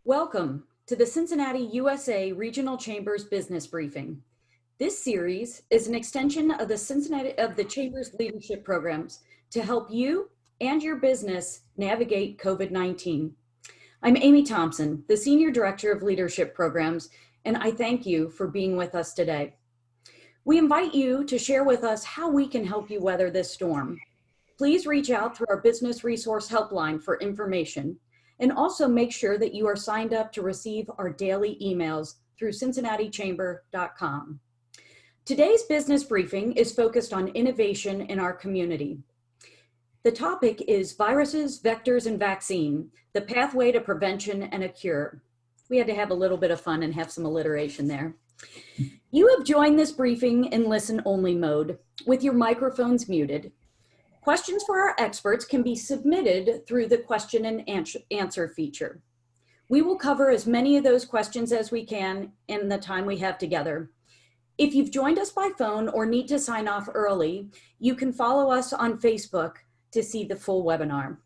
Welcome to the Cincinnati, USA Regional Chamber's Business Briefing. This series is an extension of the Chamber's leadership programs to help you and your business navigate COVID-19. I'm Amy Thompson, the Senior Director of Leadership Programs, and I thank you for being with us today. We invite you to share with us how we can help you weather this storm. Please reach out through our Business Resource Helpline for information. And also make sure that you are signed up to receive our daily emails through cincinnati-chamber.com. Today's business briefing is focused on innovation in our community. The topic is viruses, vectors, and vaccine, the pathway to prevention and a cure. We had to have a little bit of fun and have some alliteration there. You have joined this briefing in listen-only mode with your microphones muted. Questions for our experts can be submitted through the question and answer feature. We will cover as many of those questions as we can in the time we have together. If you've joined us by phone or need to sign off early, you can follow us on Facebook to see the full webinar.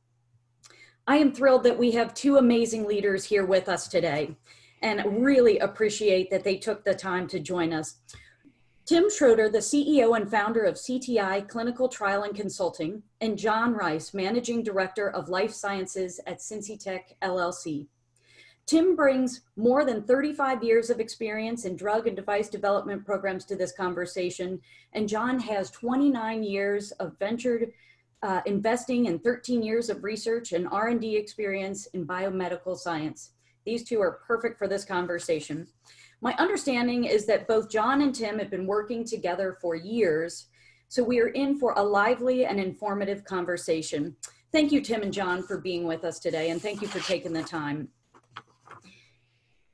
I am thrilled that we have two amazing leaders here with us today and really appreciate that they took the time to join us. Tim Schroeder, the CEO and founder of CTI Clinical Trial and Consulting, and John Rice, Managing Director of Life Sciences at Cincinnati LLC. Tim brings more than 35 years of experience in drug and device development programs to this conversation, and John has 29 years of ventured investing and 13 years of research and R&D experience in biomedical science. These two are perfect for this conversation. My understanding is that both John and Tim have been working together for years, so we are in for a lively and informative conversation. Thank you, Tim and John, for being with us today, and thank you for taking the time.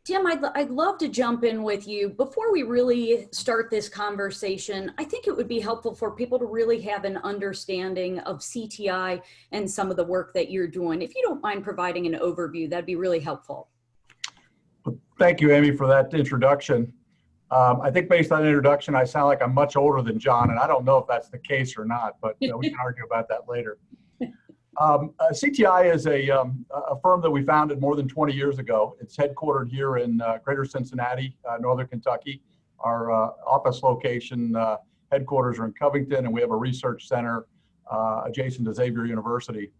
Tim, I'd love to jump in with you. Before we really start this conversation, I think it would be helpful for people to really have an understanding of CTI and some of the work that you're doing. If you don't mind providing an overview, that'd be really helpful. Thank you, Amy, for that introduction. I think based on the introduction, I sound like I'm much older than John, and I don't know if that's the case or not, but we can argue about that later. CTI is a firm that we founded more than 20 years ago. It's headquartered here in Greater Cincinnati, Northern Kentucky. Our office location headquarters are in Covington, and we have a research center adjacent to Xavier University.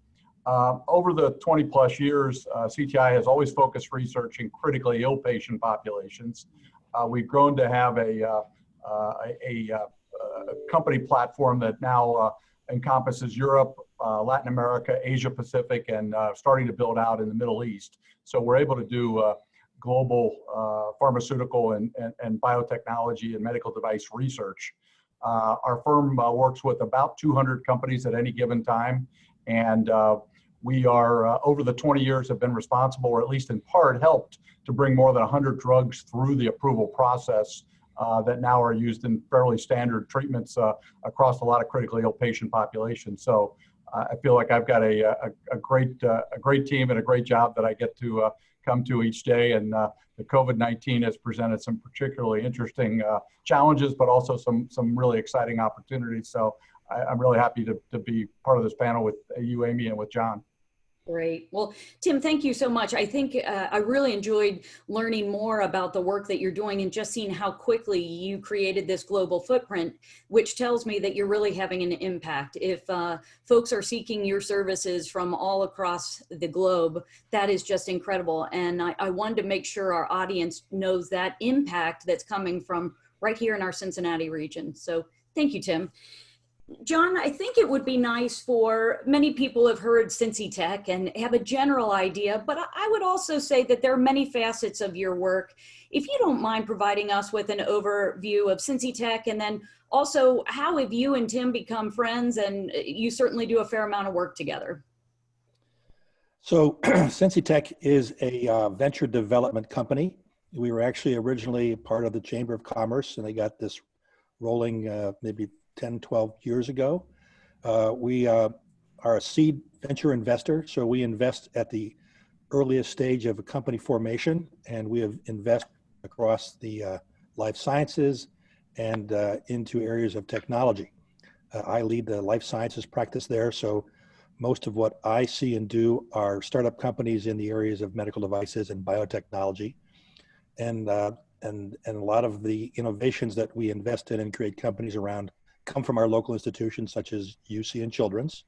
Over the 20 plus years, CTI has always focused research in critically ill patient populations. We've grown to have a company platform that now encompasses Europe, Latin America, Asia Pacific, and starting to build out in the Middle East. So we're able to do global pharmaceutical and biotechnology and medical device research. Our firm works with about 200 companies at any given time, and we are, over the 20 years, have been responsible, or at least in part, helped to bring more than 100 drugs through the approval process that now are used in fairly standard treatments across a lot of critically ill patient populations. So I feel like I've got a great team and a great job that I get to come to each day. And the COVID-19 has presented some particularly interesting challenges, but also some really exciting opportunities. So I'm really happy to be part of this panel with you, Amy, and with John. Great. Well, Tim, thank you so much. I think I really enjoyed learning more about the work that you're doing and just seeing how quickly you created this global footprint, which tells me that you're really having an impact. If folks are seeking your services from all across the globe, that is just incredible. And I wanted to make sure our audience knows that impact that's coming from right here in our Cincinnati region. So thank you, Tim. John, I think it would be nice for many people have heard Cincy Tech and have a general idea, but I would also say that there are many facets of your work. If you don't mind providing us with an overview of Cincy Tech, and then also how have you and Tim become friends, and you certainly do a fair amount of work together. So Cincy Tech is a venture development company. We were actually originally part of the Chamber of Commerce, and they got this rolling maybe 10, 12 years ago. We are a seed venture investor, so we invest at the earliest stage of a company formation, and we have invested across the life sciences and into areas of technology. I lead the life sciences practice there, so Most of what I see and do are startup companies in the areas of medical devices and biotechnology. And a lot of the innovations that we invest in and create companies around come from our local institutions such as UC and Children's.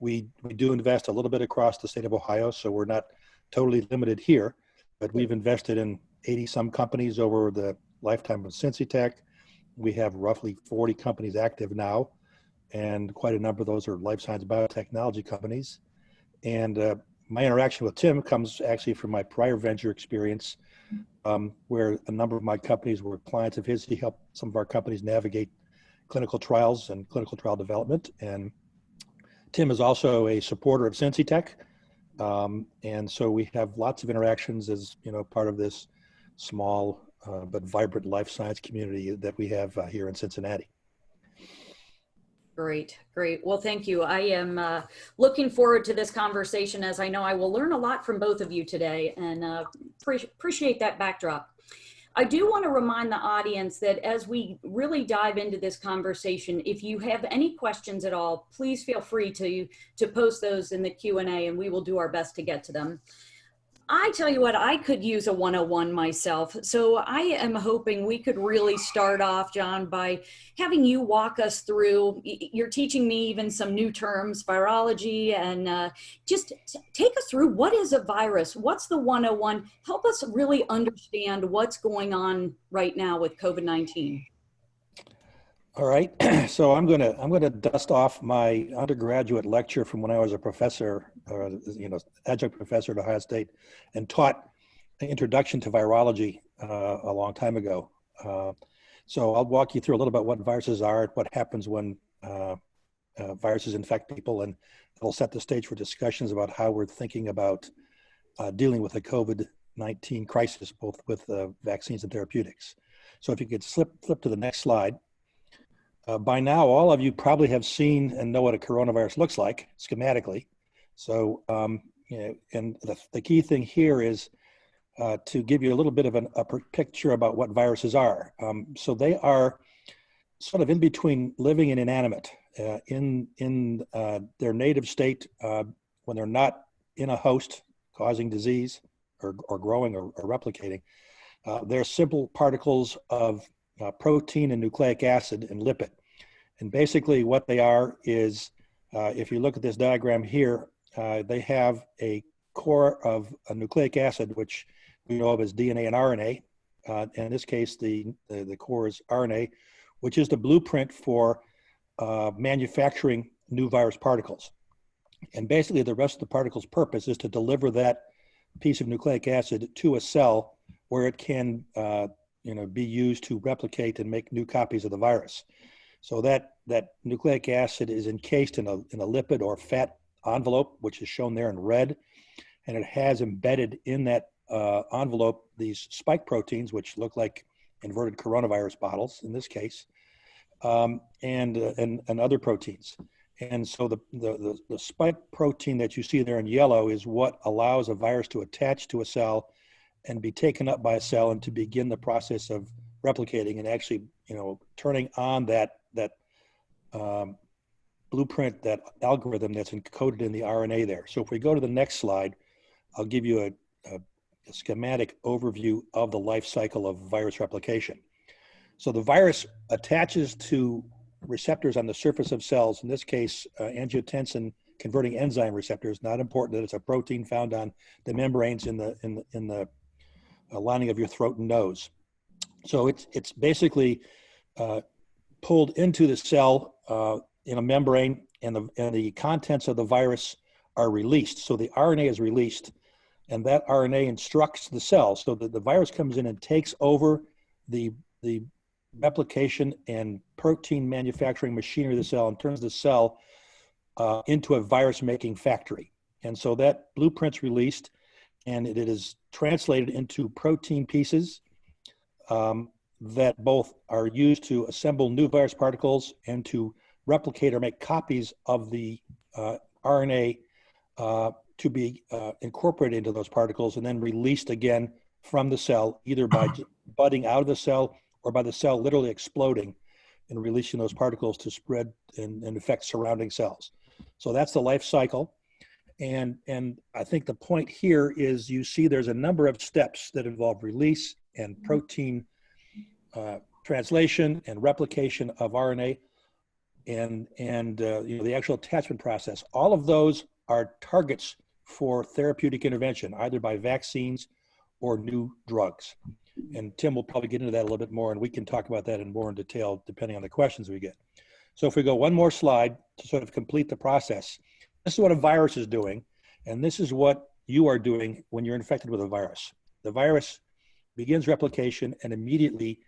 We do invest a little bit across the state of Ohio, so we're not totally limited here, but we've invested in 80 some companies over the lifetime of Cincinnati. We have roughly 40 companies active now, and quite a number of those are life science biotechnology companies. And my interaction with Tim comes actually from my prior venture experience, where a number of my companies were clients of his. He helped some of our companies navigate clinical trials and clinical trial development. And Tim is also a supporter of Cincinnati. And so we have lots of interactions as, part of this small but vibrant life science community that we have here in Cincinnati. Great, great. Well, thank you. I am looking forward to this conversation, as I know I will learn a lot from both of you today, and appreciate that backdrop. I do want to remind the audience that as we really dive into this conversation, if you have any questions at all, please feel free to post those in the Q&A, and we will do our best to get to them. I tell you what, I could use a 101 myself. So I am hoping we could really start off, John, by having you walk us through, you're teaching me even some new terms, virology, and just take us through what is a virus? What's the 101? Help us really understand what's going on right now with COVID-19. All right, so I'm gonna dust off my undergraduate lecture from when I was a professor, adjunct professor at Ohio State, and taught an introduction to virology a long time ago. So I'll walk you through a little bit what viruses are, what happens when viruses infect people, and it'll set the stage for discussions about how we're thinking about dealing with the COVID-19 crisis, both with vaccines and therapeutics. So if you could flip to the next slide. By now, all of you probably have seen and know what a coronavirus looks like schematically. So, and the key thing here is to give you a little bit of a picture about what viruses are. So they are sort of in between living and inanimate. In their native state, when they're not in a host causing disease or growing or replicating, they're simple particles of protein and nucleic acid and lipid. And basically what they are is, if you look at this diagram here, they have a core of a nucleic acid, which we know of as DNA and RNA. In this case, the core is RNA, which is the blueprint for manufacturing new virus particles. And basically the rest of the particle's purpose is to deliver that piece of nucleic acid to a cell where it can be used to replicate and make new copies of the virus. So that nucleic acid is encased in a lipid or fat envelope, which is shown there in red, and it has embedded in that envelope these spike proteins, which look like inverted coronavirus bottles in this case, and other proteins. And so the spike protein that you see there in yellow is what allows a virus to attach to a cell and be taken up by a cell and to begin the process of replicating and actually, turning on that blueprint, that algorithm that's encoded in the RNA there. So if we go to the next slide, I'll give you a schematic overview of the life cycle of virus replication. So the virus attaches to receptors on the surface of cells, in this case, angiotensin converting enzyme receptors. Not important that it's a protein found on the membranes in the lining of your throat and nose. So it's basically pulled into the cell in a membrane, and the contents of the virus are released. So the RNA is released, and that RNA instructs the cell. So that the virus comes in and takes over the replication and protein manufacturing machinery of the cell and turns the cell into a virus-making factory. And so that blueprint's released, and it is translated into protein pieces that both are used to assemble new virus particles and to replicate or make copies of the RNA to be incorporated into those particles and then released again from the cell, either by budding out of the cell or by the cell literally exploding and releasing those particles to spread and affect surrounding cells. So that's the life cycle. And I think the point here is you see there's a number of steps that involve release and protein translation and replication of RNA and the actual attachment process. All of those are targets for therapeutic intervention, either by vaccines or new drugs. And Tim will probably get into that a little bit more, and we can talk about that in more in detail depending on the questions we get. So if we go one more slide to sort of complete the process, this is what a virus is doing, and this is what you are doing when you're infected with a virus. The virus begins replication, and immediately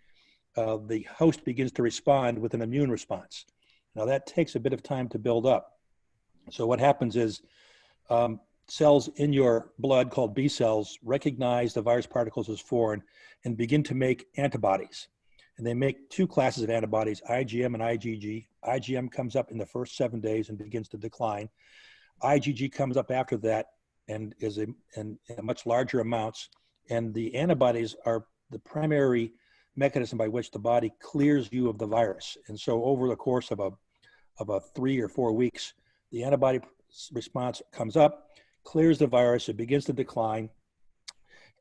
the host begins to respond with an immune response. Now that takes a bit of time to build up. So what happens is cells in your blood called B cells recognize the virus particles as foreign and begin to make antibodies. And they make two classes of antibodies, IgM and IgG. IgM comes up in the first 7 days and begins to decline. IgG comes up after that and is in much larger amounts. And the antibodies are the primary mechanism by which the body clears you of the virus. And so over the course of a 3 or 4 weeks, the antibody response comes up, clears the virus, it begins to decline.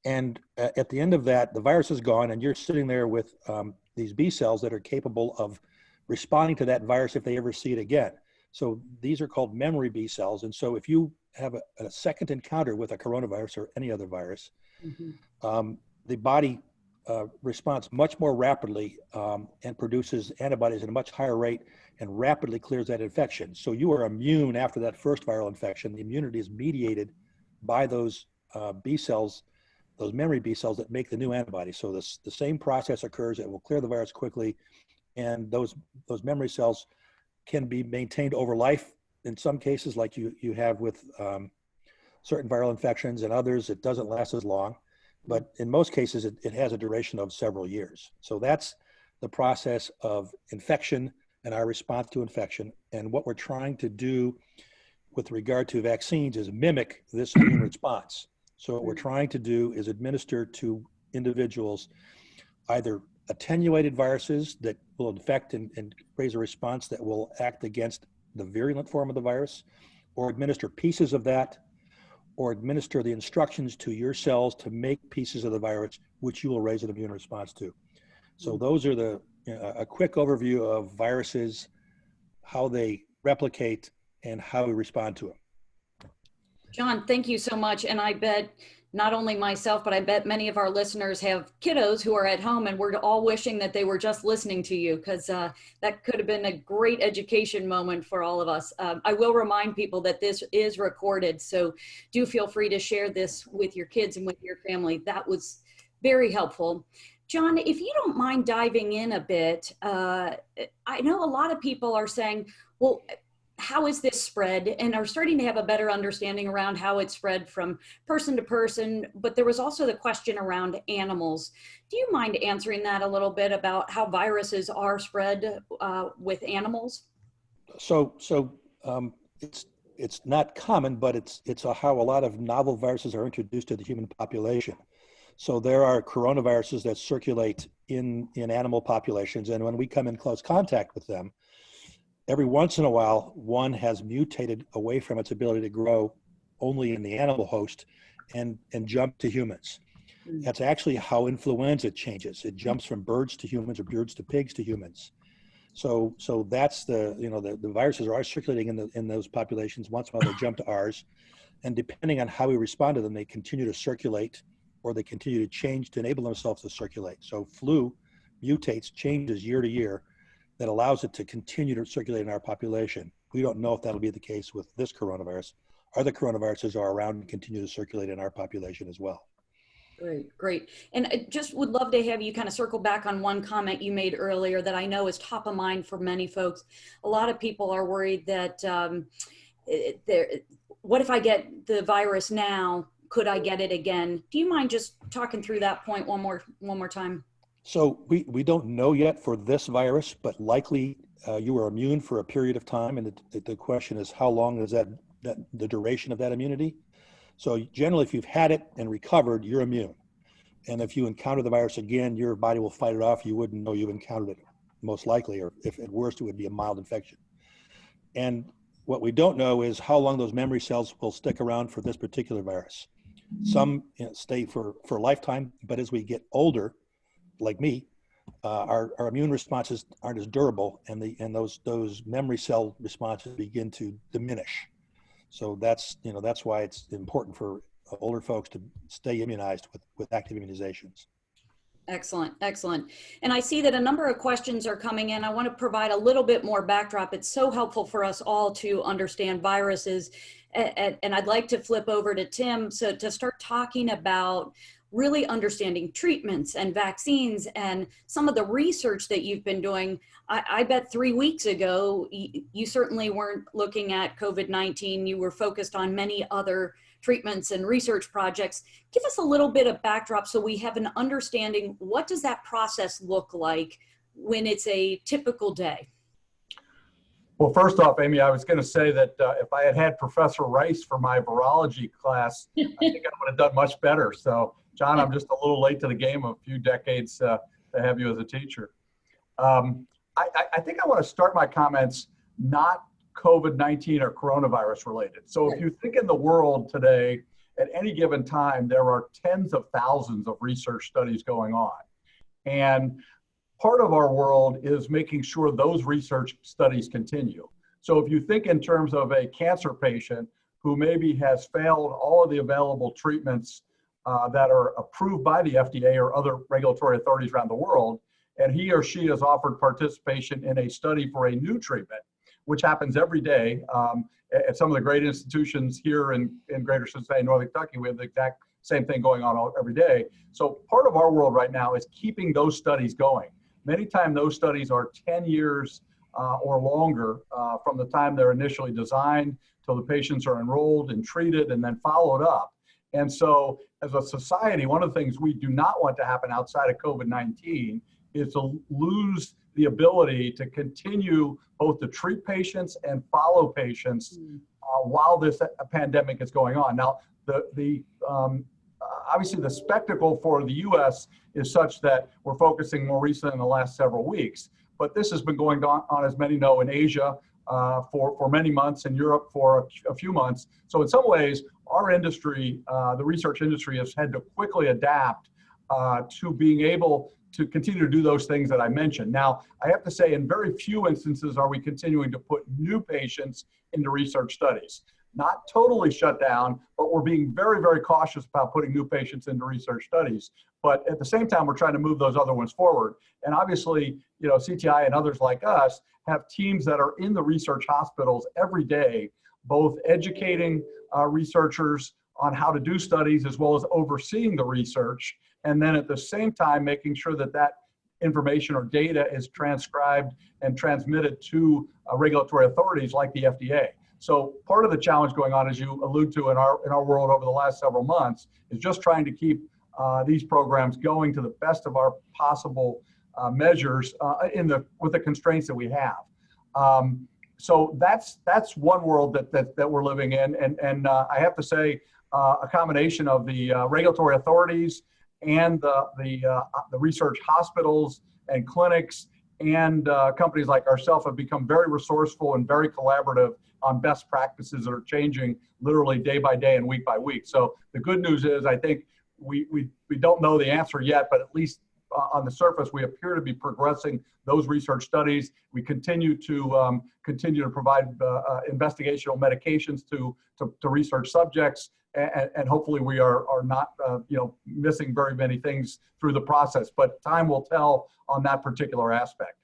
And at the end of that, the virus is gone, and you're sitting there with these B cells that are capable of responding to that virus if they ever see it again. So these are called memory B cells. And so if you have a second encounter with a coronavirus or any other virus, the body responds much more rapidly and produces antibodies at a much higher rate and rapidly clears that infection. So you are immune after that first viral infection. The immunity is mediated by those B cells, those memory B cells that make the new antibodies. So the same process occurs. It will clear the virus quickly, and those memory cells can be maintained over life. In some cases, like you have with certain viral infections, and others, it doesn't last as long. But in most cases, it has a duration of several years. So that's the process of infection and our response to infection. And what we're trying to do with regard to vaccines is mimic this immune response. So what we're trying to do is administer to individuals either attenuated viruses that will infect and raise a response that will act against the virulent form of the virus, or administer pieces of that, or administer the instructions to your cells to make pieces of the virus, which you will raise an immune response to. So those are a quick overview of viruses, how they replicate, and how we respond to them. John, thank you so much. And I bet not only myself, but I bet many of our listeners have kiddos who are at home, and we're all wishing that they were just listening to you, because that could have been a great education moment for all of us. I will remind people that this is recorded, so do feel free to share this with your kids and with your family. That was very helpful. John, if you don't mind diving in a bit, I know a lot of people are saying, well, how is this spread, and are starting to have a better understanding around how it's spread from person to person. But there was also the question around animals. Do you mind answering that a little bit about how viruses are spread with animals? So it's not common, but it's how a lot of novel viruses are introduced to the human population. So there are coronaviruses that circulate in animal populations, and when we come in close contact with them, every once in a while, one has mutated away from its ability to grow only in the animal host and jump to humans. That's actually how influenza changes. It jumps from birds to humans, or birds to pigs to humans. So that's the viruses are circulating in those populations. Once in a while, they jump to ours, and depending on how we respond to them, they continue to circulate, or they continue to change to enable themselves to circulate. So flu mutates, changes year to year, that allows it to continue to circulate in our population. We don't know if that'll be the case with this coronavirus. Other coronaviruses are around and continue to circulate in our population as well. Great, great. And I just would love to have you kind of circle back on one comment you made earlier that I know is top of mind for many folks. A lot of people are worried that what if I get the virus now? Could I get it again? Do you mind just talking through that point one more time? So we don't know yet for this virus, but likely you are immune for a period of time. And the question is, how long is that the duration of that immunity? So generally, if you've had it and recovered, you're immune. And if you encounter the virus again, your body will fight it off. You wouldn't know you've encountered it, most likely, or if at worst, it would be a mild infection. And What we don't know is how long those memory cells will stick around for this particular virus. Some stay for a lifetime, but as we get older, like me, our immune responses aren't as durable, and those memory cell responses begin to diminish. So that's why it's important for older folks to stay immunized with active immunizations. Excellent, excellent. And I see that a number of questions are coming in. I want to provide a little bit more backdrop. It's so helpful for us all to understand viruses. And I'd like to flip over to Tim so to start talking about really understanding treatments and vaccines and some of the research that you've been doing. I bet 3 weeks ago, you certainly weren't looking at COVID-19. You were focused on many other treatments and research projects. Give us a little bit of backdrop so we have an understanding, what does that process look like when it's a typical day? Well, first off, Amy, I was going to say that if I had had Professor Rice for my virology class, I think I would have done much better. So, John, I'm just a little late to the game, a few decades to have you as a teacher. I think I want to start my comments not COVID-19 or coronavirus related. So if you think in the world today, at any given time, there are tens of thousands of research studies going on. And part of our world is making sure those research studies continue. So if you think in terms of a cancer patient who maybe has failed all of the available treatments that are approved by the FDA or other regulatory authorities around the world, and he or she has offered participation in a study for a new treatment, which happens every day at some of the great institutions here in Greater Cincinnati, Northern Kentucky. We have the exact same thing going on every day. So part of our world right now is keeping those studies going. Many times those studies are 10 years or longer from the time they're initially designed till the patients are enrolled and treated and then followed up. And so as a society, one of the things we do not want to happen outside of COVID-19 is to lose the ability to continue both to treat patients and follow patients while this pandemic is going on. Now, obviously the spectacle for the U.S. is such that we're focusing more recently in the last several weeks, but this has been going on, as many know, in Asia for many months, in Europe for a few months. So in some ways, our industry, the research industry, has had to quickly adapt to being able to continue to do those things that I mentioned. Now, I have to say, in very few instances are we continuing to put new patients into research studies. Not totally shut down, but we're being very, very cautious about putting new patients into research studies. But at the same time, we're trying to move those other ones forward. And obviously, CTI and others like us have teams that are in the research hospitals every day, both educating researchers on how to do studies as well as overseeing the research. And then at the same time, making sure that that information or data is transcribed and transmitted to regulatory authorities like the FDA. So part of the challenge going on, as you allude to in our world over the last several months, is just trying to keep these programs going to the best of our possible measures with the constraints that we have. So that's one world that we're living in, and I have to say, a combination of the regulatory authorities and the research hospitals and clinics and companies like ourselves have become very resourceful and very collaborative on best practices that are changing literally day by day and week by week. So the good news is, I think we don't know the answer yet, but at least on the surface, we appear to be progressing those research studies. We continue to provide investigational medications to research subjects, and hopefully we are not missing very many things through the process. But time will tell on that particular aspect.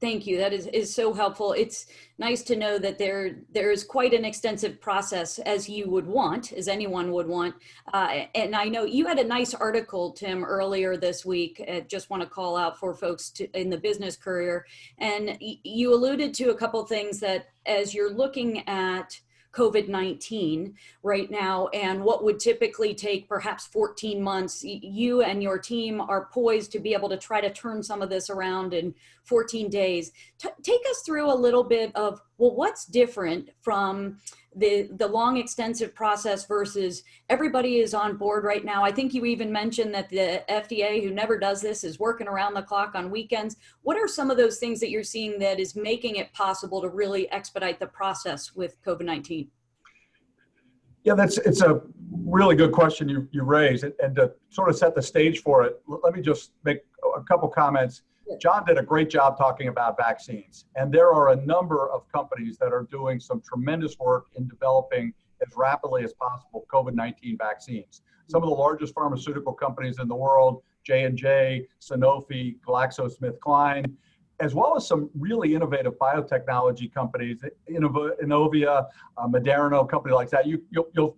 Thank you. That is so helpful. It's nice to know that there is quite an extensive process, as you would want, as anyone would want. And I know you had a nice article, Tim, earlier this week. Just want to call out for folks in the Business Courier. And you alluded to a couple things that as you're looking at COVID-19 right now, and what would typically take perhaps 14 months, you and your team are poised to be able to try to turn some of this around in 14 days. Take us through a little bit of well, what's different from the long, extensive process versus everybody is on board right now? I think you even mentioned that the FDA, who never does this, is working around the clock on weekends. What are some of those things that you're seeing that is making it possible to really expedite the process with COVID-19? Yeah, it's a really good question you raised, and to sort of set the stage for it, let me just make a couple comments. John did a great job talking about vaccines, and there are a number of companies that are doing some tremendous work in developing as rapidly as possible COVID-19 vaccines. Some of the largest pharmaceutical companies in the world, J&J, Sanofi, GlaxoSmithKline, as well as some really innovative biotechnology companies, Inovia, Moderna, company like that.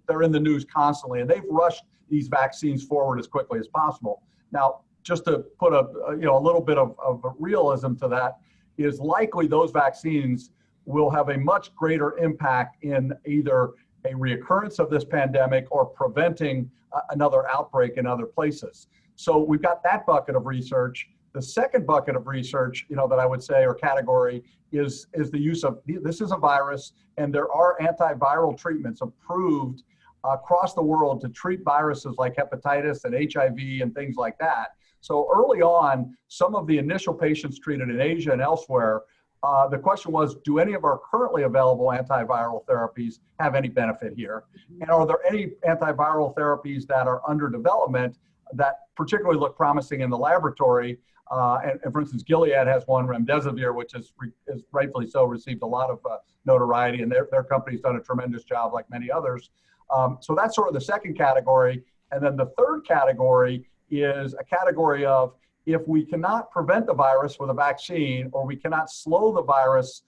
They're in the news constantly, and they've rushed these vaccines forward as quickly as possible. Now, just to put a little bit of realism to that, is likely those vaccines will have a much greater impact in either a reoccurrence of this pandemic or preventing another outbreak in other places. So we've got that bucket of research. The second bucket of research, that I would say, or category, is the use of, this is a virus, and there are antiviral treatments approved across the world to treat viruses like hepatitis and HIV and things like that. So early on, some of the initial patients treated in Asia and elsewhere, the question was, do any of our currently available antiviral therapies have any benefit here? And are there any antiviral therapies that are under development that particularly look promising in the laboratory? And for instance, Gilead has one, remdesivir, which is rightfully so received a lot of notoriety, and their company's done a tremendous job, like many others. So that's sort of the second category. And then the third category is a category of, if we cannot prevent the virus with a vaccine, or we cannot slow the virus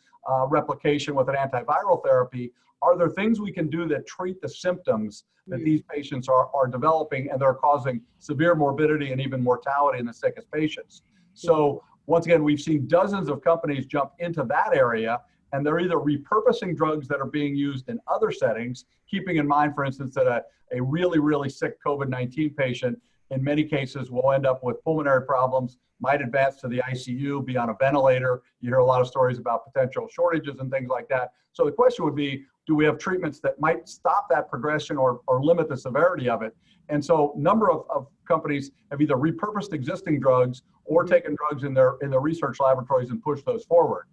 replication with an antiviral therapy, are there things we can do that treat the symptoms that these patients are developing, and they're causing severe morbidity and even mortality in the sickest patients? So once again, we've seen dozens of companies jump into that area, and they're either repurposing drugs that are being used in other settings, keeping in mind, for instance, that a really, really sick COVID-19 patient in many cases will end up with pulmonary problems, might advance to the ICU, be on a ventilator. You hear a lot of stories about potential shortages and things like that. So the question would be, do we have treatments that might stop that progression or limit the severity of it? And so a number of companies have either repurposed existing drugs or taken drugs in their research laboratories and pushed those forward.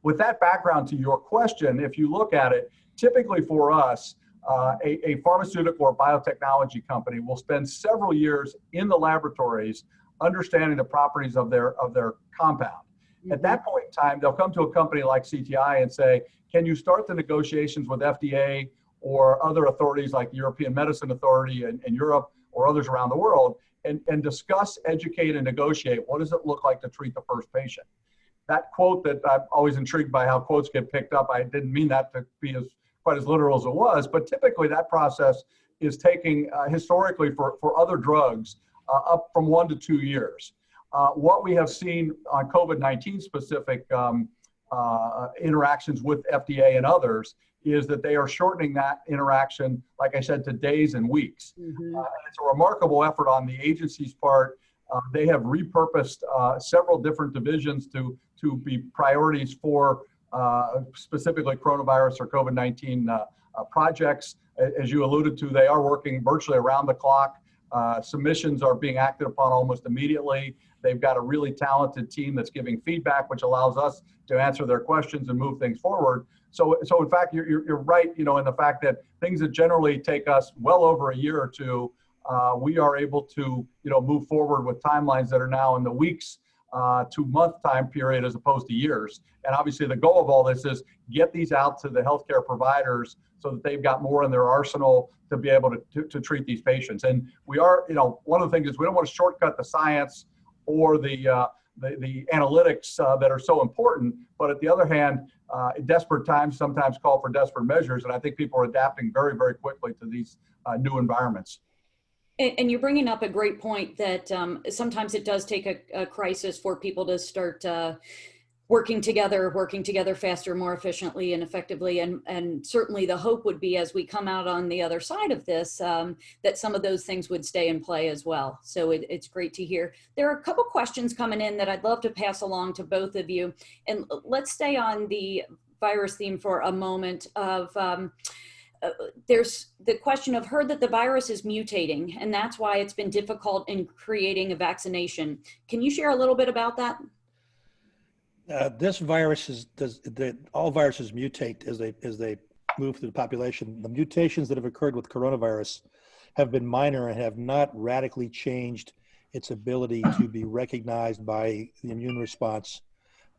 With that background to your question, if you look at it, typically for us, a pharmaceutical or biotechnology company will spend several years in the laboratories understanding the properties of their compound. At that point in time, they'll come to a company like CTI and say, can you start the negotiations with FDA or other authorities like the European Medicine Authority in Europe or others around the world, and discuss, educate, and negotiate what does it look like to treat the first patient? That quote that I'm always intrigued by how quotes get picked up, I didn't mean that to be quite as literal as it was, but typically that process is taking, historically for other drugs, up from 1 to 2 years. What we have seen on COVID-19 specific interactions with FDA and others is that they are shortening that interaction, like I said, to days and weeks. And it's a remarkable effort on the agency's part. They have repurposed several different divisions to be priorities for specifically coronavirus or COVID-19 projects. As you alluded to, they are working virtually around the clock. Submissions are being acted upon almost immediately. They've got a really talented team that's giving feedback, which allows us to answer their questions and move things forward. So in fact, you're right, in the fact that things that generally take us well over a year or two, we are able to, move forward with timelines that are now in the weeks to month time period as opposed to years. And obviously the goal of all this is get these out to the healthcare providers so that they've got more in their arsenal to be able to treat these patients. And we are, one of the things is we don't want to shortcut the science or the analytics that are so important, but at the other hand, desperate times sometimes call for desperate measures, and I think people are adapting very, very quickly to these new environments. And you're bringing up a great point that sometimes it does take a crisis for people to start working together faster, more efficiently and effectively. And certainly the hope would be, as we come out on the other side of this, that some of those things would stay in play as well. So it's great to hear. There are a couple questions coming in that I'd love to pass along to both of you. And let's stay on the virus theme for a moment of there's the question of heard that the virus is mutating, and that's why it's been difficult in creating a vaccination. Can you share a little bit about that? This virus all viruses mutate as they move through the population. The mutations that have occurred with coronavirus have been minor and have not radically changed its ability to be recognized by the immune response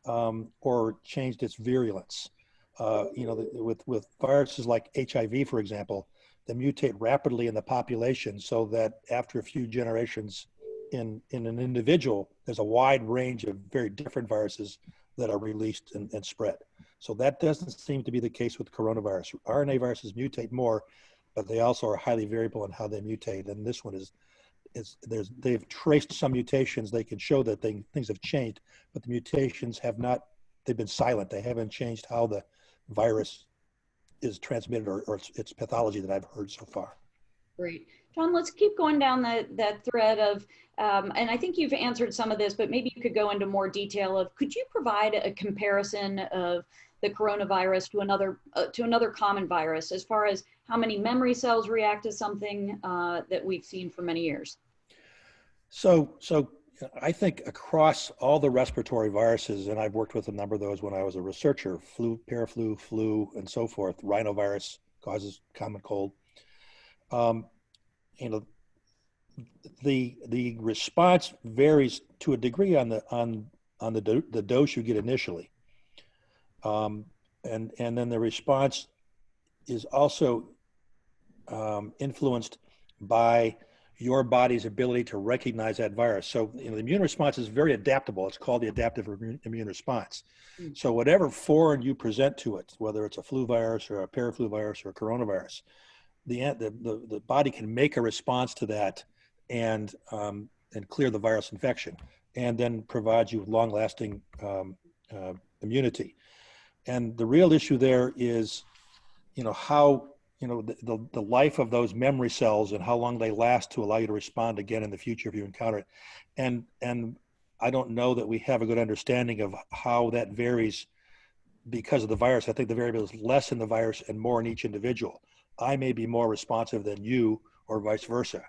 or changed its virulence. With viruses like HIV, for example, they mutate rapidly in the population so that after a few generations in an individual, there's a wide range of very different viruses that are released and spread. So that doesn't seem to be the case with coronavirus. RNA viruses mutate more, but they also are highly variable in how they mutate. And this one they've traced some mutations. They can show that things have changed, but the mutations have not, they've been silent. They haven't changed how the virus is transmitted or its pathology that I've heard so far. Great. John, let's keep going down that thread of, and I think you've answered some of this, but maybe you could go into more detail of, could you provide a comparison of the coronavirus to another common virus as far as how many memory cells react to something that we've seen for many years? So I think across all the respiratory viruses, and I've worked with a number of those when I was a researcher, flu, paraflu, flu, and so forth, rhinovirus causes common cold. The response varies to a degree on the dose you get initially, and then the response is also influenced by your body's ability to recognize that virus. So the immune response is very adaptable. It's called the adaptive immune response. So whatever foreign you present to it, whether it's a flu virus or a paraflu virus or a coronavirus, the body can make a response to that and clear the virus infection, and then provide you with long-lasting immunity. And the real issue there is, how the life of those memory cells and how long they last to allow you to respond again in the future if you encounter it. And I don't know that we have a good understanding of how that varies because of the virus. I think the variability is less in the virus and more in each individual. I may be more responsive than you or vice versa.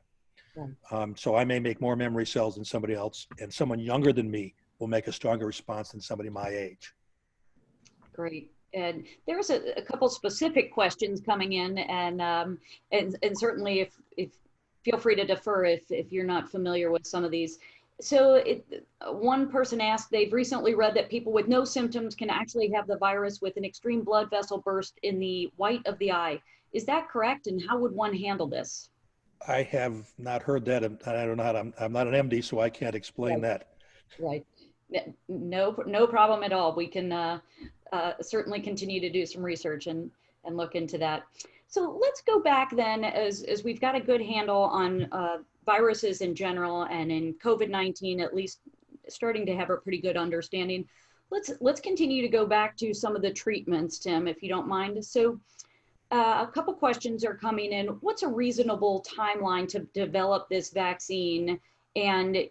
So I may make more memory cells than somebody else, and someone younger than me will make a stronger response than somebody my age. Great. And there's a couple specific questions coming in, and certainly if feel free to defer if you're not familiar with some of these. So one person asked, they've recently read that people with no symptoms can actually have the virus with an extreme blood vessel burst in the white of the eye. Is that correct? And how would one handle this? I have not heard that. I don't know I'm not an MD, so I can't explain that. Right. No problem at all. We can certainly continue to do some research and look into that. So let's go back then, as we've got a good handle on viruses in general, and in COVID-19 at least starting to have a pretty good understanding. Let's continue to go back to some of the treatments, Tim, if you don't mind. So a couple questions are coming in. What's a reasonable timeline to develop this vaccine? And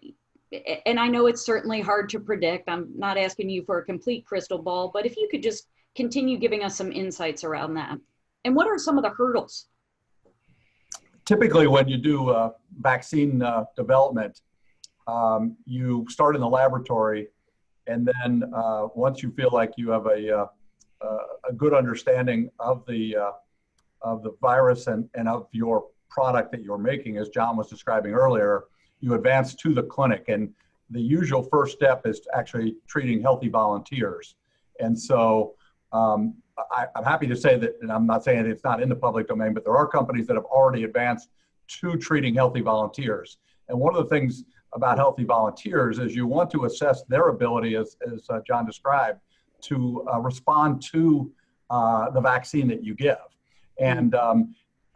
I know it's certainly hard to predict. I'm not asking you for a complete crystal ball, but if you could just continue giving us some insights around that. And what are some of the hurdles? Typically, when you do vaccine development, you start in the laboratory, and then once you feel like you have a good understanding of the virus and of your product that you're making, as John was describing earlier, you advance to the clinic. And the usual first step is actually treating healthy volunteers. And so I'm happy to say that, and I'm not saying it's not in the public domain, but there are companies that have already advanced to treating healthy volunteers. And one of the things about healthy volunteers is you want to assess their ability, as John described, to respond to the vaccine that you give. And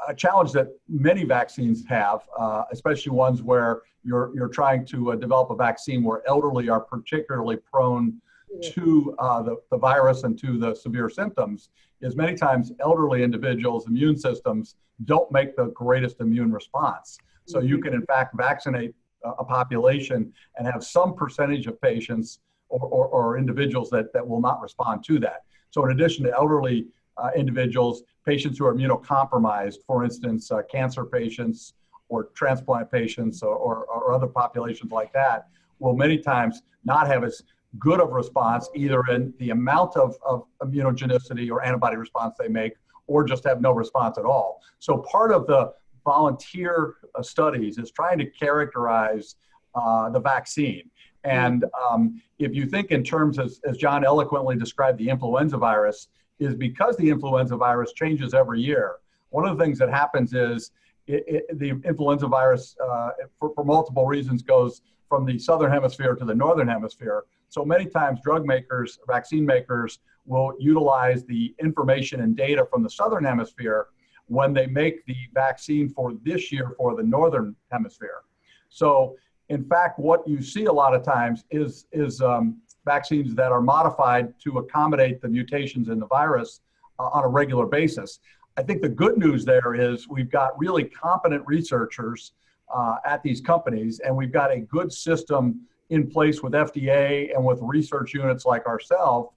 a challenge that many vaccines have, especially ones where you're trying to develop a vaccine where elderly are particularly prone to the virus and to the severe symptoms, is many times elderly individuals' immune systems don't make the greatest immune response. So you can in fact vaccinate a population and have some percentage of patients or individuals that will not respond to that. So in addition to elderly individuals, patients who are immunocompromised, for instance, cancer patients or transplant patients or other populations like that, will many times not have as good of response either in the amount of immunogenicity or antibody response they make, or just have no response at all. So part of the volunteer studies is trying to characterize the vaccine. And if you think in terms, as John eloquently described, the influenza virus, is because the influenza virus changes every year. One of the things that happens is the influenza virus, for multiple reasons, goes from the southern hemisphere to the northern hemisphere. So many times drug makers, vaccine makers, will utilize the information and data from the southern hemisphere when they make the vaccine for this year for the northern hemisphere. So in fact, what you see a lot of times is vaccines that are modified to accommodate the mutations in the virus on a regular basis. I think the good news there is we've got really competent researchers at these companies, and we've got a good system in place with FDA and with research units like ourselves,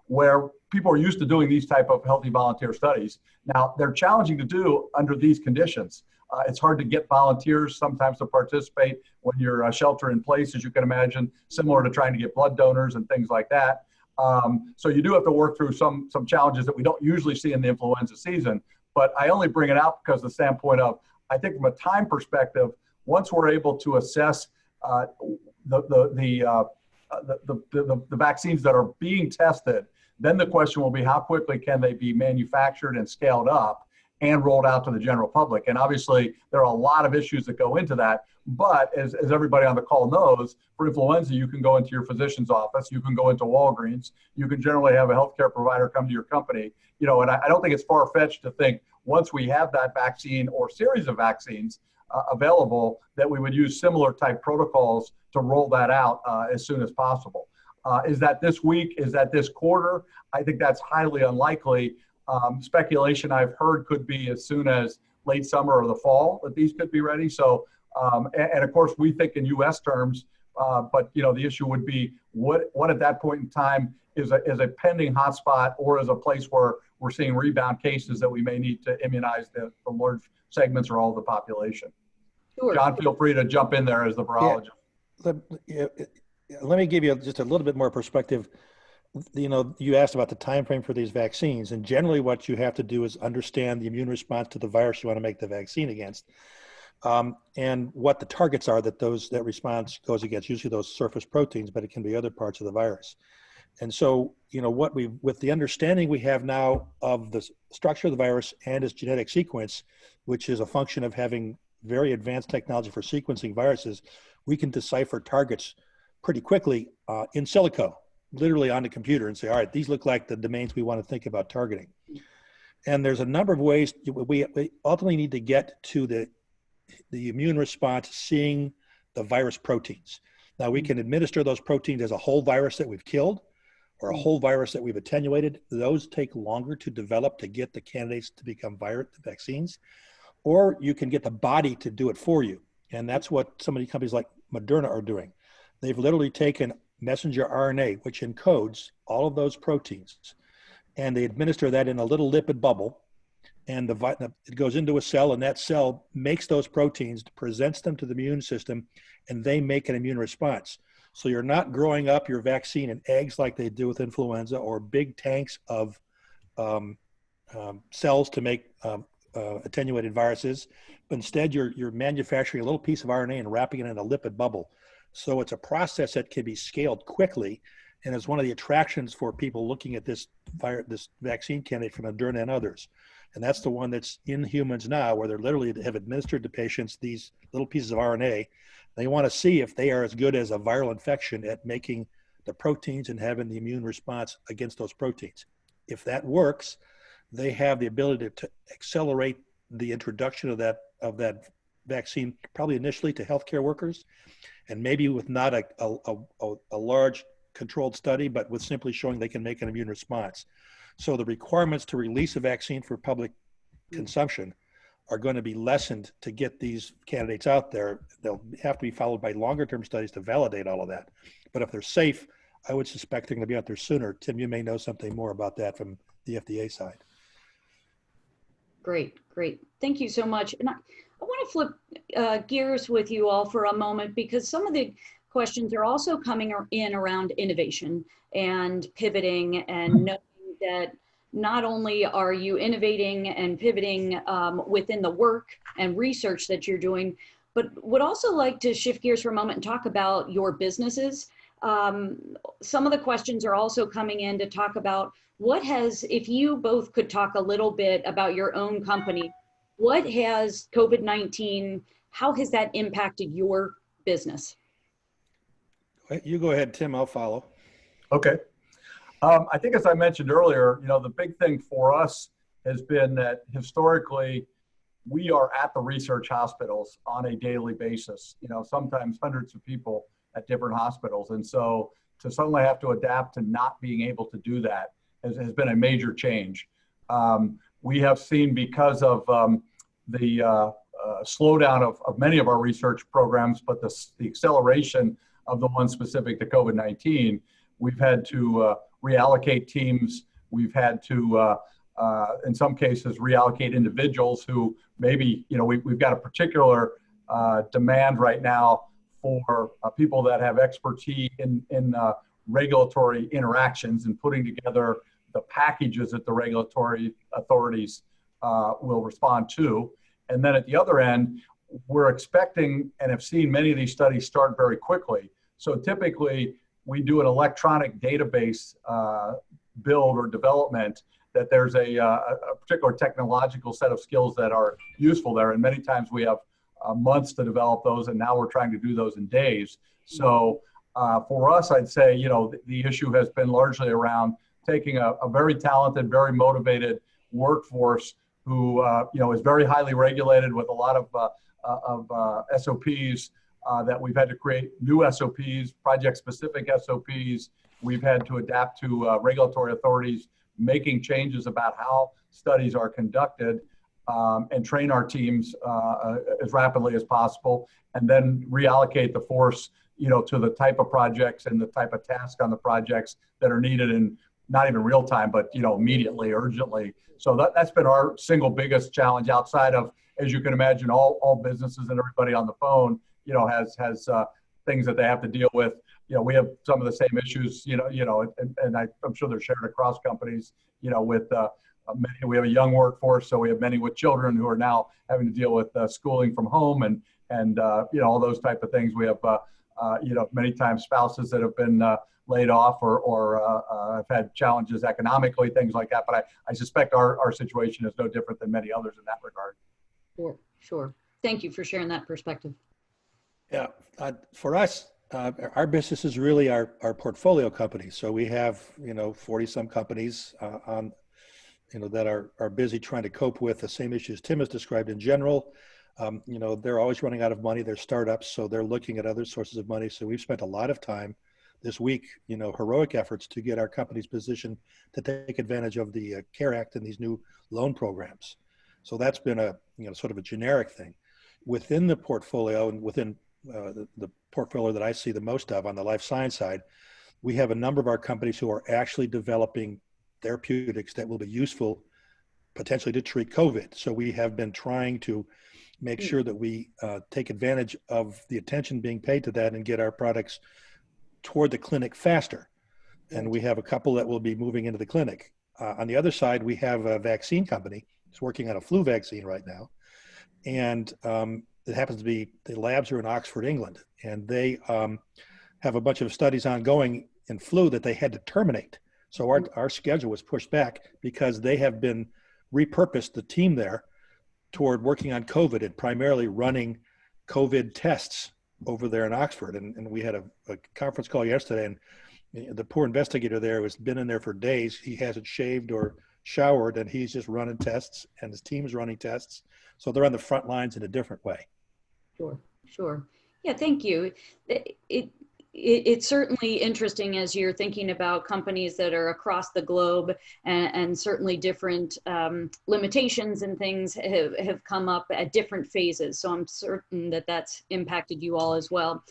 where people are used to doing these type of healthy volunteer studies. Now, they're challenging to do under these conditions. It's hard to get volunteers sometimes to participate when you're shelter in place, as you can imagine, similar to trying to get blood donors and things like that. So you do have to work through some challenges that we don't usually see in the influenza season. But I only bring it out because of the standpoint of, I think from a time perspective, once we're able to assess the vaccines that are being tested, then the question will be how quickly can they be manufactured and scaled up and rolled out to the general public. And obviously, there are a lot of issues that go into that. But as everybody on the call knows, for influenza, you can go into your physician's office, you can go into Walgreens, you can generally have a healthcare provider come to your company. You know, and I don't think it's far-fetched to think once we have that vaccine or series of vaccines available, that we would use similar type protocols to roll that out as soon as possible. Is that this week? Is that this quarter? I think that's highly unlikely. Speculation I've heard could be as soon as late summer or the fall that these could be ready. So, and of course we think in U.S. terms, but you know the issue would be what at that point in time is a pending hotspot or is a place where we're seeing rebound cases that we may need to immunize the large segments or all of the population. Sure. John, feel free to jump in there as the virologist. Let me give you just a little bit more perspective. You know, you asked about the time frame for these vaccines, and generally what you have to do is understand the immune response to the virus you want to make the vaccine against, and what the targets are that response goes against. Usually those surface proteins, but it can be other parts of the virus. And so, you know, with the understanding we have now of the structure of the virus and its genetic sequence, which is a function of having very advanced technology for sequencing viruses, we can decipher targets pretty quickly in silico, literally on the computer, and say, all right, these look like the domains we want to think about targeting. And there's a number of ways we ultimately need to get to the immune response seeing the virus proteins. Now, we can administer those proteins as a whole virus that we've killed or a whole virus that we've attenuated. Those take longer to develop to get the candidates to become vaccines. Or you can get the body to do it for you. And that's what some of the companies like Moderna are doing. They've literally taken messenger RNA, which encodes all of those proteins, and they administer that in a little lipid bubble, and it goes into a cell, and that cell makes those proteins, presents them to the immune system, and they make an immune response. So you're not growing up your vaccine in eggs like they do with influenza or big tanks of cells to make attenuated viruses, but instead you're manufacturing a little piece of RNA and wrapping it in a lipid bubble. So it's a process that can be scaled quickly, and it's one of the attractions for people looking at this vaccine candidate from Moderna and others. And that's the one that's in humans now, where they literally have administered to patients these little pieces of RNA. They want to see if they are as good as a viral infection at making the proteins and having the immune response against those proteins. If that works, they have the ability to accelerate the introduction of that vaccine, probably initially to healthcare workers, and maybe with not a large controlled study, but with simply showing they can make an immune response. So the requirements to release a vaccine for public consumption are going to be lessened to get these candidates out there. They'll have to be followed by longer term studies to validate all of that. But if they're safe, I would suspect they're going to be out there sooner. Tim, you may know something more about that from the FDA side. Great, great. Thank you so much. And I want to flip gears with you all for a moment, because some of the questions are also coming in around innovation and pivoting, and knowing that not only are you innovating and pivoting within the work and research that you're doing, but would also like to shift gears for a moment and talk about your businesses. Some of the questions are also coming in to talk about if you both could talk a little bit about your own company, what has COVID-19, how has that impacted your business? You go ahead, Tim, I'll follow. Okay. I think, as I mentioned earlier, the big thing for us has been that historically we are at the research hospitals on a daily basis, sometimes hundreds of people at different hospitals. And so to suddenly have to adapt to not being able to do that has been a major change. We have seen, because of the slowdown of many of our research programs, but the acceleration of the ones specific to COVID-19, we've had to reallocate teams. We've had to, in some cases, reallocate individuals who maybe, we've got a particular demand right now for people that have expertise in regulatory interactions and putting together the packages that the regulatory authorities will respond to. And then at the other end, we're expecting and have seen many of these studies start very quickly. So typically, we do an electronic database build or development, that there's a particular technological set of skills that are useful there. And many times we have months to develop those, and now we're trying to do those in days. So for us, I'd say, the issue has been largely around taking a very talented, very motivated workforce who, is very highly regulated with a lot of SOPs that we've had to create new SOPs, project-specific SOPs. We've had to adapt to regulatory authorities making changes about how studies are conducted, and train our teams as rapidly as possible, and then reallocate the force, to the type of projects and the type of tasks on the projects that are needed in not even real time, but immediately, urgently. So that's been our single biggest challenge, outside of, as you can imagine, all businesses and everybody on the phone, has things that they have to deal with. We have some of the same issues, and I'm sure they're shared across companies, with many. We have a young workforce, so we have many with children who are now having to deal with schooling from home and all those type of things. We have many times spouses that have been laid off or have had challenges economically, things like that. But I suspect our situation is no different than many others in that regard. Sure. Thank you for sharing that perspective. Yeah, for us, our business is really our portfolio company. So we have 40 some companies that are busy trying to cope with the same issues Tim has described in general. They're always running out of money. They're startups, so they're looking at other sources of money. So we've spent a lot of time this week, heroic efforts to get our companies positioned to take advantage of the CARE Act and these new loan programs. So that's been a sort of a generic thing. Within the portfolio and within the portfolio that I see the most of on the life science side, we have a number of our companies who are actually developing therapeutics that will be useful potentially to treat COVID. So we have been trying to make sure that we take advantage of the attention being paid to that and get our products toward the clinic faster. And we have a couple that will be moving into the clinic. On the other side, we have a vaccine company that's working on a flu vaccine right now. And it happens to be, the labs are in Oxford, England, and they have a bunch of studies ongoing in flu that they had to terminate. So our schedule was pushed back because they have been repurposed, the team there, toward working on COVID and primarily running COVID tests over there in Oxford. And we had a conference call yesterday, and the poor investigator there has been in there for days. He hasn't shaved or showered, and he's just running tests, and his team's running tests. So they're on the front lines in a different way. Sure. Yeah, thank you. It's certainly interesting as you're thinking about companies that are across the globe, and certainly different limitations and things have come up at different phases. So I'm certain that that's impacted you all as well.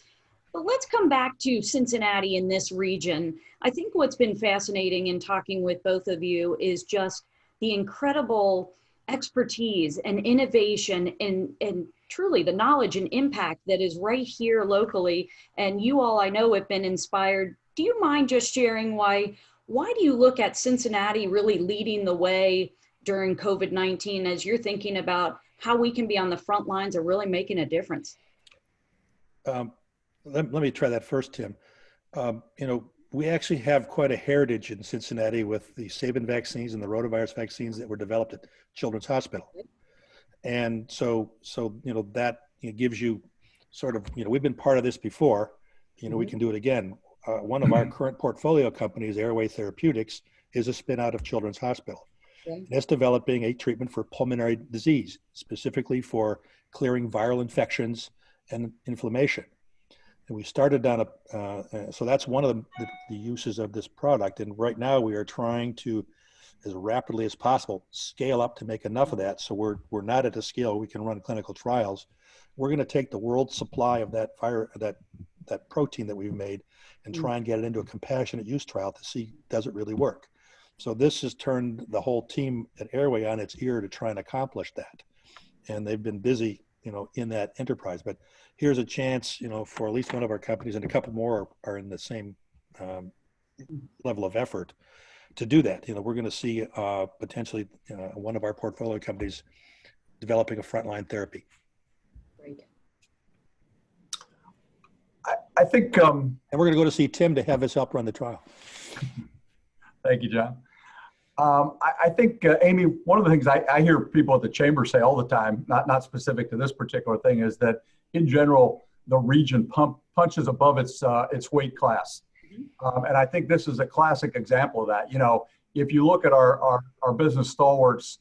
But let's come back to Cincinnati in this region. I think what's been fascinating in talking with both of you is just the incredible expertise and innovation and truly the knowledge and impact that is right here locally. And you all, I know, have been inspired. Do you mind just sharing why do you look at Cincinnati really leading the way during COVID-19 as you're thinking about how we can be on the front lines of really making a difference? Let me try that first, Tim. We actually have quite a heritage in Cincinnati with the Sabin vaccines and the rotavirus vaccines that were developed at Children's Hospital. And so that gives you sort of, we've been part of this before, we can do it again. One of our current portfolio companies, Airway Therapeutics, is a spin out of Children's Hospital. And it's developing a treatment for pulmonary disease, specifically for clearing viral infections and inflammation. And we started down so that's one of the uses of this product. And right now we are trying to, as rapidly as possible, scale up to make enough of that. So we're not at a scale we can run clinical trials. We're going to take the world supply of that that protein that we've made and try and get it into a compassionate use trial to see, does it really work? So this has turned the whole team at Airway on its ear to try and accomplish that. And they've been busy, in that enterprise. But here's a chance, for at least one of our companies, and a couple more are in the same level of effort to do that. We're going to see potentially one of our portfolio companies developing a frontline therapy. Great. I think, and we're going to go to see Tim to have us help run the trial. Thank you, John. I think, Amy, one of the things I hear people at the chamber say all the time, not specific to this particular thing, is that in general, the region punches above its weight class. And I think this is a classic example of that. If you look at our business stalwarts,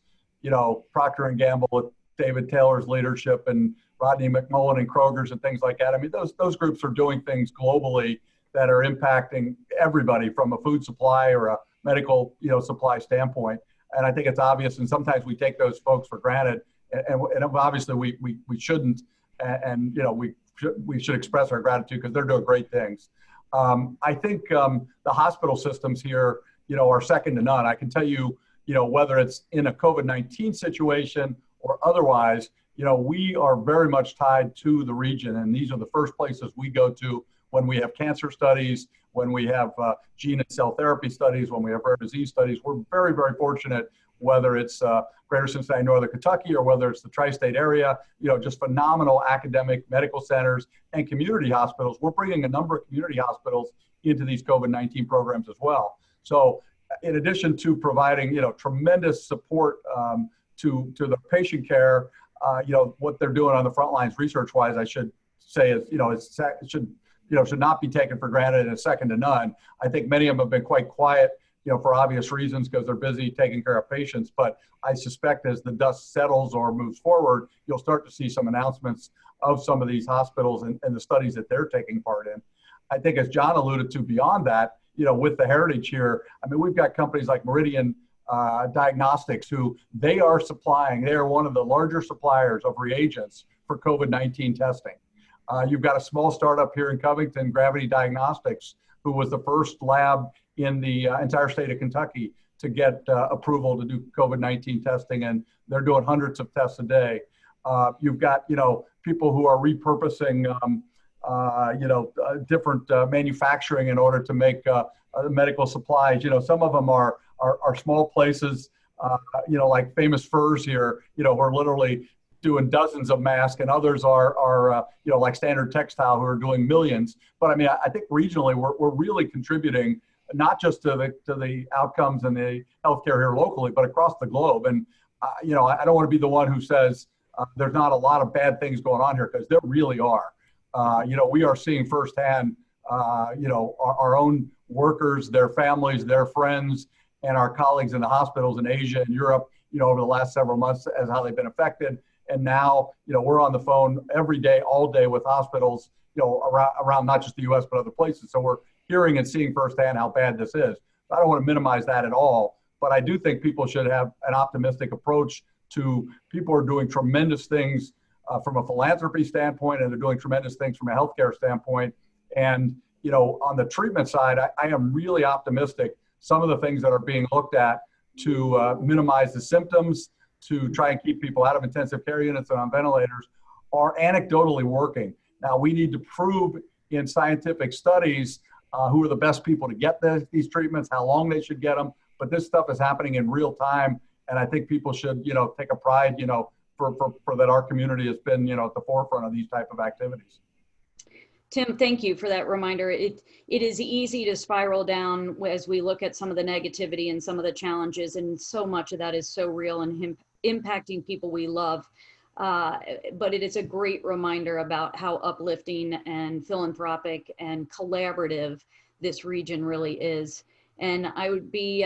Procter & Gamble with David Taylor's leadership and Rodney McMullen and Kroger's and things like that. I mean, those groups are doing things globally that are impacting everybody from a food supply or a medical, supply standpoint. And I think it's obvious. And sometimes we take those folks for granted, and obviously we shouldn't. And we should express our gratitude because they're doing great things. I think the hospital systems here, are second to none. I can tell you, whether it's in a COVID-19 situation or otherwise, we are very much tied to the region. And these are the first places we go to when we have cancer studies, when we have gene and cell therapy studies, when we have rare disease studies. We're very, very fortunate, whether it's Greater Cincinnati, Northern Kentucky, or whether it's the tri-state area, just phenomenal academic medical centers and community hospitals. We're bringing a number of community hospitals into these COVID-19 programs as well. So in addition to providing, tremendous support to the patient care, what they're doing on the front lines research-wise, I should say is, it should not be taken for granted and second to none. I think many of them have been quite quiet, for obvious reasons because they're busy taking care of patients. But I suspect as the dust settles or moves forward, you'll start to see some announcements of some of these hospitals and the studies that they're taking part in. I think as John alluded to beyond that, with the heritage here, I mean, we've got companies like Meridian Diagnostics who they are one of the larger suppliers of reagents for COVID-19 testing. You've got a small startup here in Covington, Gravity Diagnostics, who was the first lab in the entire state of Kentucky to get approval to do COVID-19 testing, and they're doing hundreds of tests a day. You've got, people who are repurposing, different manufacturing in order to make medical supplies. Some of them are small places, like Famous Furs here, who are literally doing dozens of masks, and others are like Standard Textile, who are doing millions. But I mean, I think regionally we're really contributing not just to the outcomes and the healthcare here locally, but across the globe. And I don't want to be the one who says there's not a lot of bad things going on here, because there really are. We are seeing firsthand, our own workers, their families, their friends, and our colleagues in the hospitals in Asia and Europe, over the last several months, as how they've been affected. And now, we're on the phone every day, all day with hospitals, around not just the U.S., but other places. So we're hearing and seeing firsthand how bad this is. I don't want to minimize that at all, but I do think people should have an optimistic approach to people are doing tremendous things from a philanthropy standpoint, and they're doing tremendous things from a healthcare standpoint. And, on the treatment side, I am really optimistic. Some of the things that are being looked at to minimize the symptoms, to try and keep people out of intensive care units and on ventilators are anecdotally working. Now, we need to prove in scientific studies who are the best people to get these treatments, how long they should get them. But this stuff is happening in real time. And I think people should, take a pride, for that our community has been, at the forefront of these type of activities. Tim, thank you for that reminder. It is easy to spiral down as we look at some of the negativity and some of the challenges, and so much of that is so real and impacting people we love. But it is a great reminder about how uplifting and philanthropic and collaborative this region really is. And I would be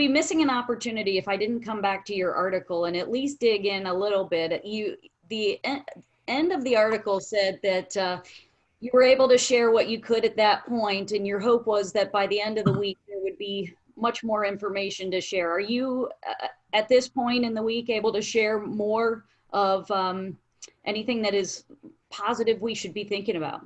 missing an opportunity if I didn't come back to your article and at least dig in a little bit. The end of the article said that you were able to share what you could at that point, and your hope was that by the end of the week there would be much more information to share. Are you at this point in the week able to share more of anything that is positive we should be thinking about?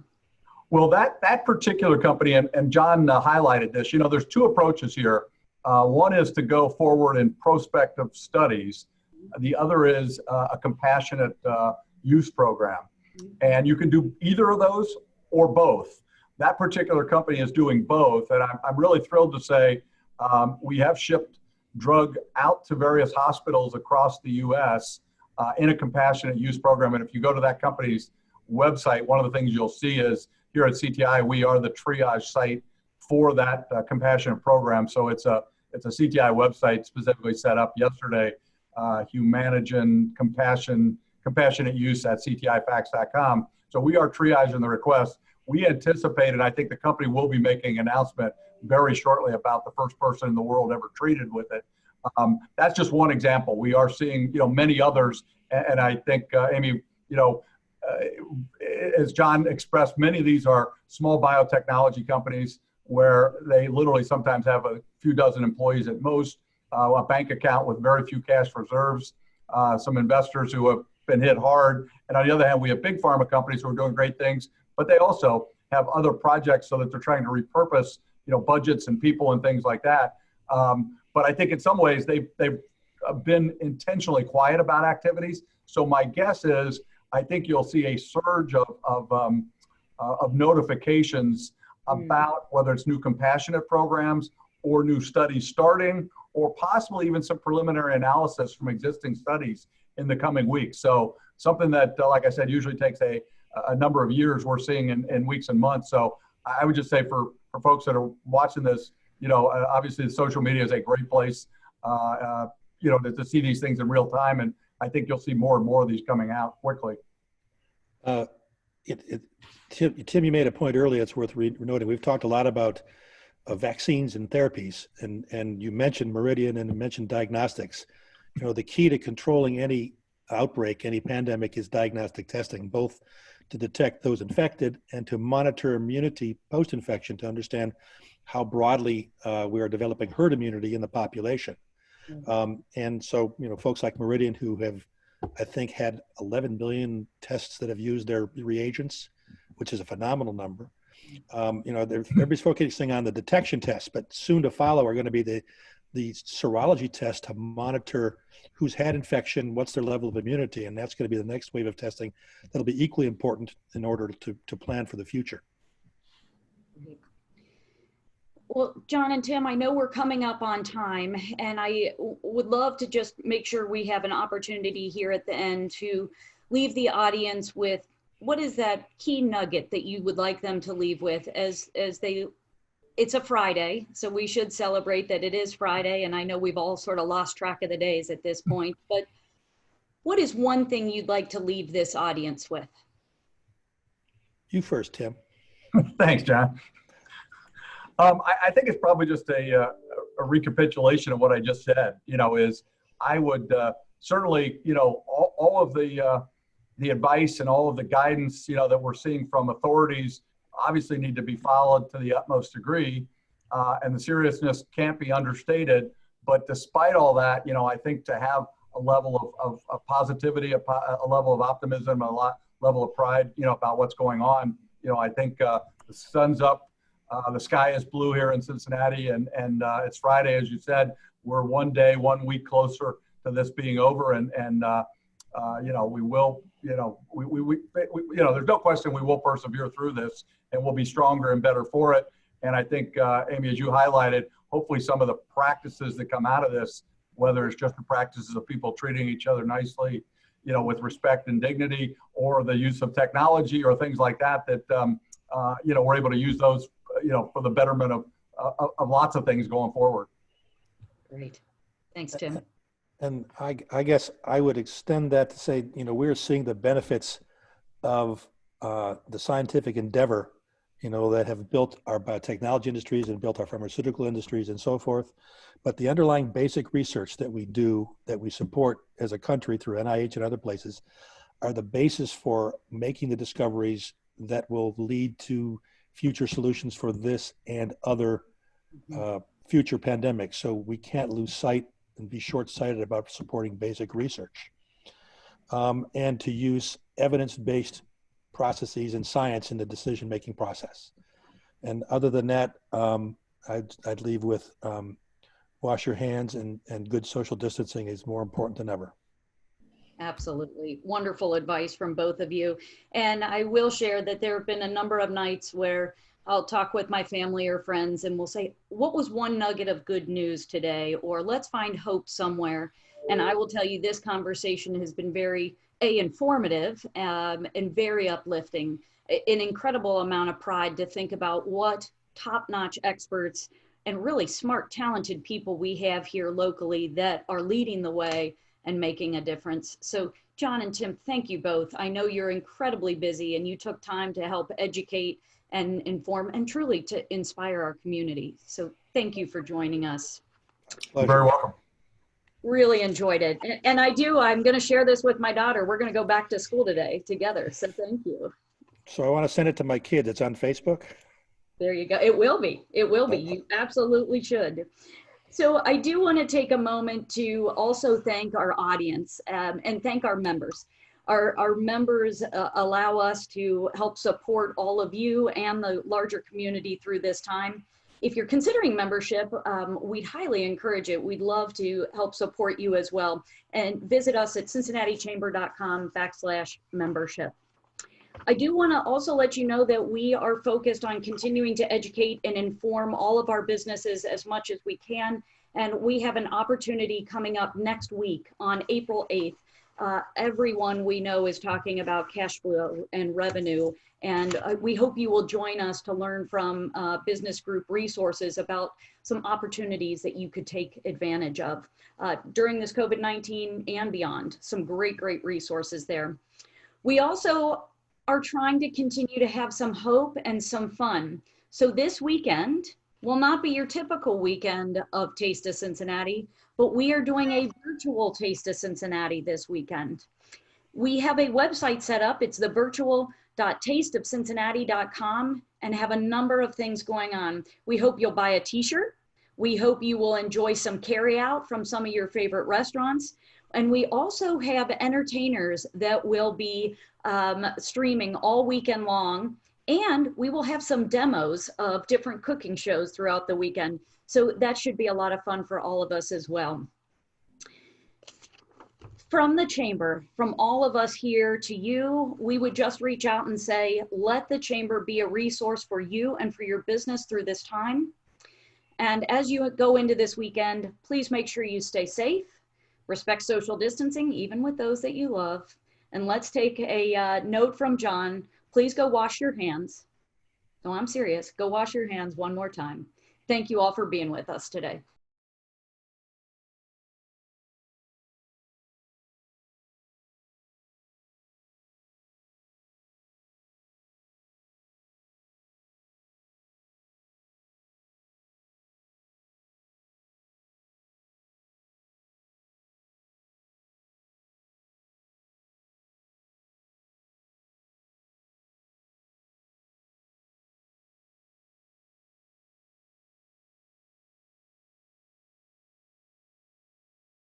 Well, that particular company, and John highlighted this, there's two approaches here. One is to go forward in prospective studies. The other is a compassionate use program. And you can do either of those or both. That particular company is doing both. And I'm really thrilled to say we have shipped drug out to various hospitals across the US in a compassionate use program. And if you go to that company's website, one of the things you'll see is here at CTI, we are the triage site for that compassionate program. So it's a CTI website specifically set up yesterday, Humanigen compassionate use at ctifax.com. So we are triaging the request. We anticipate, and I think the company will be making an announcement very shortly about the first person in the world ever treated with it. That's just one example. We are seeing, many others, and I think, Amy, as John expressed, many of these are small biotechnology companies where they literally sometimes have a few dozen employees at most, a bank account with very few cash reserves, some investors who have been hit hard. And on the other hand, we have big pharma companies who are doing great things, but they also have other projects so that they're trying to repurpose, budgets and people and things like that. But I think in some ways they've been intentionally quiet about activities. So my guess is I think you'll see a surge of notifications about whether it's new compassionate programs or new studies starting, or possibly even some preliminary analysis from existing studies in the coming weeks. So something that, like I said, usually takes a number of years, we're seeing in weeks and months. So I would just say for folks that are watching this, obviously social media is a great place, to see these things in real time. And I think you'll see more and more of these coming out quickly. Tim, you made a point earlier. It's worth noting. We've talked a lot about vaccines and therapies, and you mentioned Meridian and you mentioned diagnostics. The key to controlling any outbreak, any pandemic, is diagnostic testing, both to detect those infected and to monitor immunity post-infection to understand how broadly we are developing herd immunity in the population. And so, folks like Meridian, who have, I think, had 11 million tests that have used their reagents, which is a phenomenal number. Everybody's focusing on the detection tests, but soon to follow are going to be the serology test to monitor who's had infection, what's their level of immunity, and that's going to be the next wave of testing that'll be equally important in order to plan for the future. Well, John and Tim, I know we're coming up on time, and I would love to just make sure we have an opportunity here at the end to leave the audience with what is that key nugget that you would like them to leave with as it's a Friday, so we should celebrate that it is Friday, and I know we've all sort of lost track of the days at this point, but what is one thing you'd like to leave this audience with? You first, Tim. Thanks, John. I think it's probably just a recapitulation of what I just said, is I would certainly, all of the advice and all of the guidance, that we're seeing from authorities obviously need to be followed to the utmost degree. And the seriousness can't be understated. But despite all that, I think to have a level of positivity, a level of optimism, level of pride, about what's going on I think the sun's up, the sky is blue here in Cincinnati, and it's Friday, as you said. We're 1 day, 1 week closer to this being over, and we will, there's no question we will persevere through this, and we'll be stronger and better for it. And I think, Amy, as you highlighted, hopefully some of the practices that come out of this, whether it's just the practices of people treating each other nicely, with respect and dignity, or the use of technology or things like that, we're able to use those, for the betterment of lots of things going forward. Great. Thanks, Tim. And I guess I would extend that to say, we're seeing the benefits of the scientific endeavor, that have built our biotechnology industries and built our pharmaceutical industries and so forth. But the underlying basic research that we do, that we support as a country through NIH and other places, are the basis for making the discoveries that will lead to future solutions for this and other future pandemics. So we can't lose sight and be short-sighted about supporting basic research, and to use evidence-based processes and science in the decision-making process. And other than that, I'd leave with wash your hands, and good social distancing is more important than ever. Absolutely. Wonderful advice from both of you. And I will share that there have been a number of nights where I'll talk with my family or friends and we'll say, what was one nugget of good news today? Or let's find hope somewhere. And I will tell you, this conversation has been very informative and very uplifting. An incredible amount of pride to think about what top-notch experts and really smart, talented people we have here locally that are leading the way and making a difference. So John and Tim, thank you both. I know you're incredibly busy and you took time to help educate and inform and truly to inspire our community. So thank you for joining us. You're very welcome. Really enjoyed it. And I'm going to share this with my daughter. We're going to go back to school today together. So thank you. So I want to send it to my kid. It's on Facebook. There you go. It will be. It will be. You absolutely should. So I do want to take a moment to also thank our audience and thank our members. Our members allow us to help support all of you and the larger community through this time. If you're considering membership, we'd highly encourage it. We'd love to help support you as well. And visit us at cincinnatiChamber.com/membership. I do want to also let you know that we are focused on continuing to educate and inform all of our businesses as much as we can. And we have an opportunity coming up next week on April 8th. Everyone we know is talking about cash flow and revenue. And we hope you will join us to learn from business group resources about some opportunities that you could take advantage of during this COVID-19 and beyond. Some great resources there. We also are trying to continue to have some hope and some fun. So this weekend will not be your typical weekend of Taste of Cincinnati, but we are doing a virtual Taste of Cincinnati this weekend. We have a website set up. It's the virtual.tasteofcincinnati.com and have a number of things going on. We hope you'll buy a t-shirt. We hope you will enjoy some carryout from some of your favorite restaurants. And we also have entertainers that will be streaming all weekend long. And we will have some demos of different cooking shows throughout the weekend. So that should be a lot of fun for all of us as well. From the Chamber, from all of us here to you, we would just reach out and say, let the Chamber be a resource for you and for your business through this time. And as you go into this weekend, please make sure you stay safe, respect social distancing, even with those that you love. And let's take a note from John. Please go wash your hands. No, I'm serious. Go wash your hands one more time. Thank you all for being with us today.